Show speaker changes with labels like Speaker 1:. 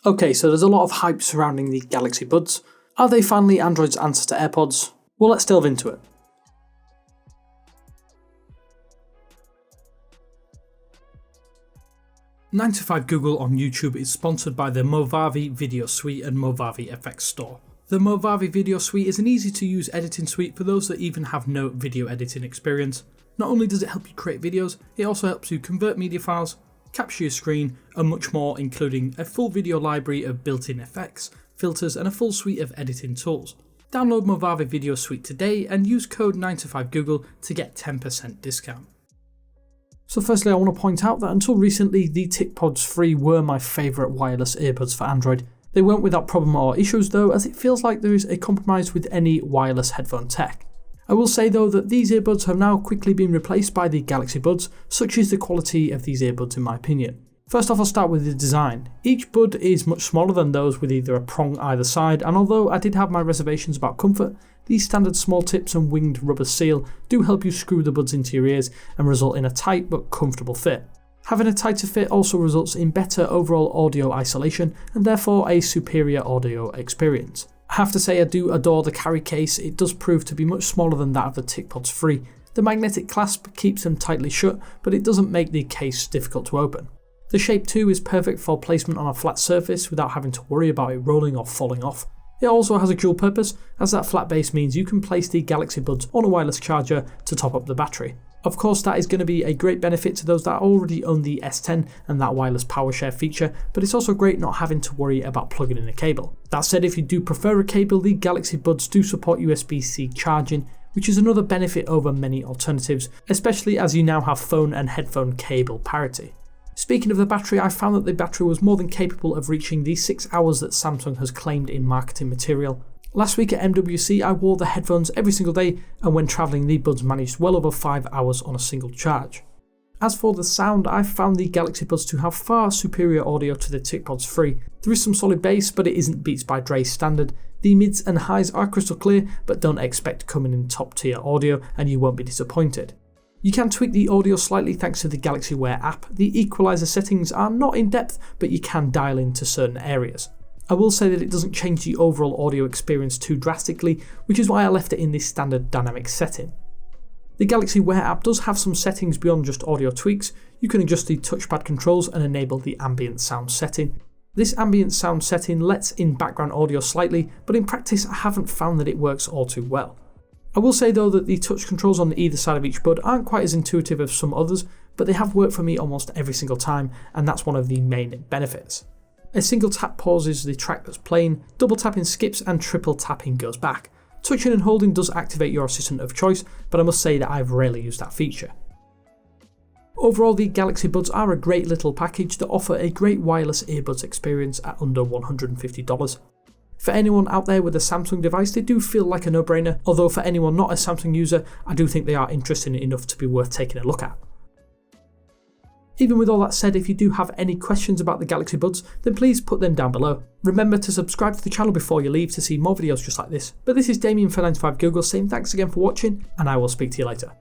Speaker 1: Okay, so there's a lot of hype surrounding the Galaxy Buds. Are they finally Android's answer to AirPods? Well, let's delve into it. "9to5Google" on YouTube is sponsored by the Movavi Video Suite and Movavi FX Store. The Movavi Video Suite is an easy to use editing suite for those that even have no video editing experience. Not only does it help you create videos, it also helps you convert media files, capture your screen, and much more, including a full video library of built-in effects, filters, and a full suite of editing tools. Download Movavi Video Suite today and use code 9to5Google to get 10% discount. So firstly, I want to point out that until recently, the TicPods 3 were my favourite wireless earbuds for Android. They weren't without problem or issues though, as it feels like there is a compromise with any wireless headphone tech. I will say though that these earbuds have now quickly been replaced by the Galaxy Buds. Such is the quality of these earbuds in my opinion. First off, I'll start with the design. Each bud is much smaller than those with either a prong either side, and although I did have my reservations about comfort, these standard small tips and winged rubber seal do help you screw the buds into your ears and result in a tight but comfortable fit. Having a tighter fit also results in better overall audio isolation and therefore a superior audio experience. I have to say I do adore the carry case. It does prove to be much smaller than that of the TicPods 3. The magnetic clasp keeps them tightly shut, but it doesn't make the case difficult to open. The shape too is perfect for placement on a flat surface without having to worry about it rolling or falling off. It also has a dual purpose, as that flat base means you can place the Galaxy Buds on a wireless charger to top up the battery. Of course, that is going to be a great benefit to those that already own the S10 and that wireless power share feature, but it's also great not having to worry about plugging in a cable. That said, if you do prefer a cable, the Galaxy Buds do support USB-C charging, which is another benefit over many alternatives, especially as you now have phone and headphone cable parity. Speaking of the battery, I found that the battery was more than capable of reaching the 6 hours that Samsung has claimed in marketing material. Last week at MWC, I wore the headphones every single day, and when travelling, the Buds managed well over 5 hours on a single charge. As for the sound, I found the Galaxy Buds to have far superior audio to the TicPods 3. There is some solid bass, but it isn't Beats by Dre standard. The mids and highs are crystal clear, but don't expect coming in top tier audio and you won't be disappointed. You can tweak the audio slightly thanks to the Galaxy Wear app. The equalizer settings are not in depth, but you can dial into certain areas. I will say that it doesn't change the overall audio experience too drastically, which is why I left it in this standard dynamic setting. The Galaxy Wear app does have some settings beyond just audio tweaks. You can adjust the touchpad controls and enable the ambient sound setting. This ambient sound setting lets in background audio slightly, but in practice I haven't found that it works all too well. I will say though that the touch controls on either side of each bud aren't quite as intuitive as some others, but they have worked for me almost every single time, and that's one of the main benefits. A single tap pauses the track that's playing, double tapping skips, and triple tapping goes back. Touching and holding does activate your assistant of choice, but I must say that I've rarely used that feature. Overall, the Galaxy Buds are a great little package that offer a great wireless earbuds experience at under $150. For anyone out there with a Samsung device, they do feel like a no-brainer, although for anyone not a Samsung user, I do think they are interesting enough to be worth taking a look at. Even with all that said, if you do have any questions about the Galaxy Buds, then please put them down below. Remember to subscribe to the channel before you leave to see more videos just like this. But this is Damien for 9to5Google saying thanks again for watching, and I will speak to you later.